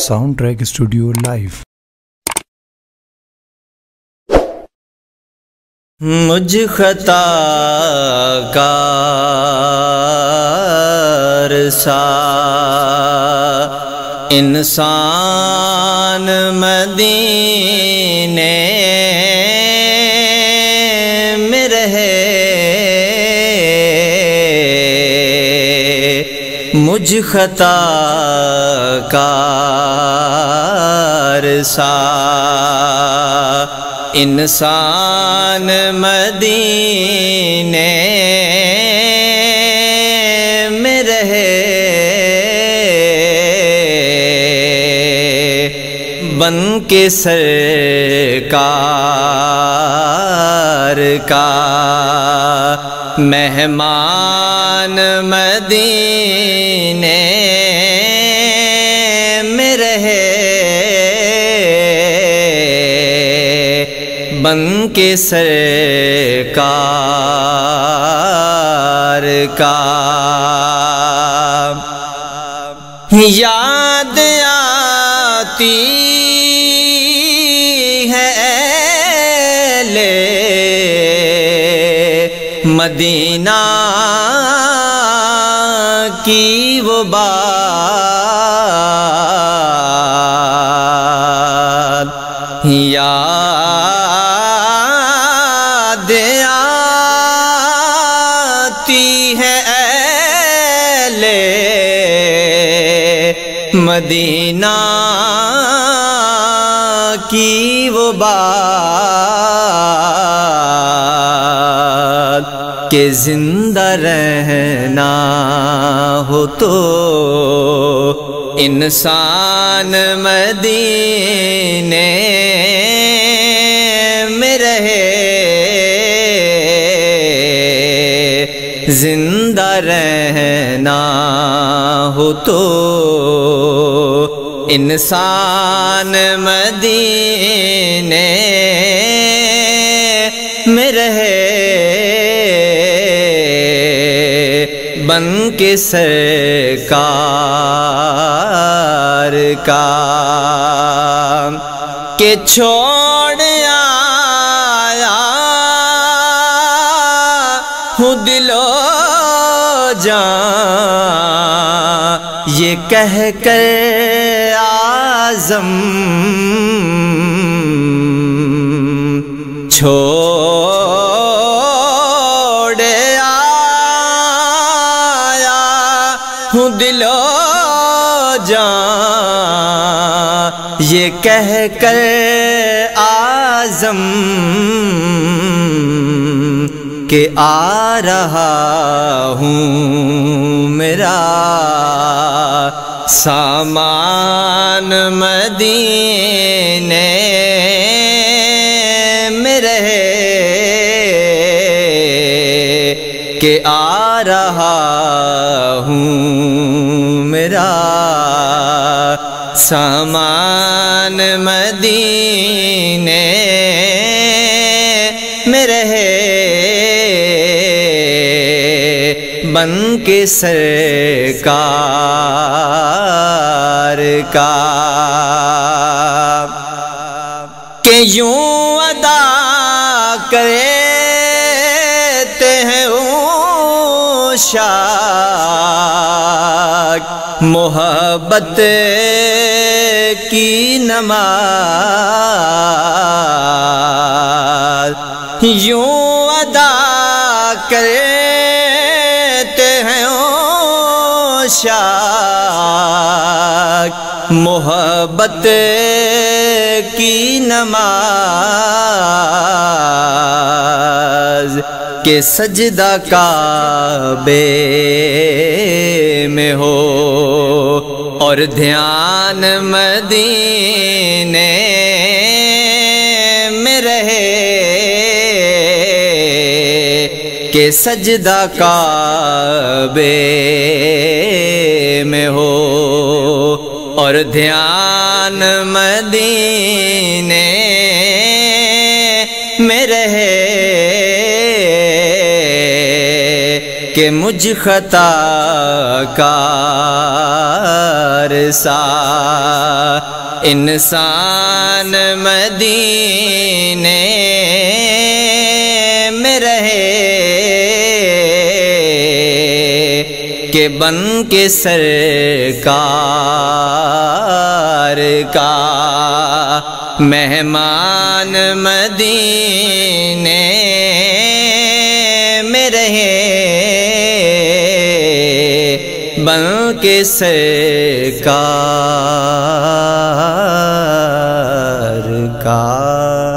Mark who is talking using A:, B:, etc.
A: Sound track studio live.
B: مجھ خطا کار سا انسان مدینے میں رہے، مجھ خطا کار سا انسان مدینے میں رہے، بن کے سرکار کا مہمان مدینے میں رہے، بن کے سرکار کا یاد آتی ہے اہل مدینہ کی وہ بات، یاد آتی ہے اہل مدینہ کی وہ بات کہ زندہ رہنا ہو تو انسان مدینے میں رہے، زندہ رہنا ہو تو انسان مدینے میں رہے، بن کے سرکار کا کہ چھوڑ آیا ہوں دل و جان یہ کہہ کر اعظم، چھوڑ آیا ہوں دل و جان یہ کہہ کر اعظم کہ آ رہا ہوں میرا سامان مدینے میں رہے، کہ آ رہا ہوں میرا سامان مدینے میں رہے، بن کے سرکار کا کہ یوں ادا کرتے ہیں عشاق محبت کی نماز، یوں ادا کرتے ہیں عشاق محبت کی نماز کہ سجدہ کعبے میں ہو اور دھیان مدینے میں رہے، کہ سجدہ کعبے میں ہو اور دھیان مدینے میں رہے، کہ مجھ مجھ خطا کار سا انسان مدینے میں رہے کہ بن کے سرکار کا مہمان مدینے میں رہے بن کے سرکار کا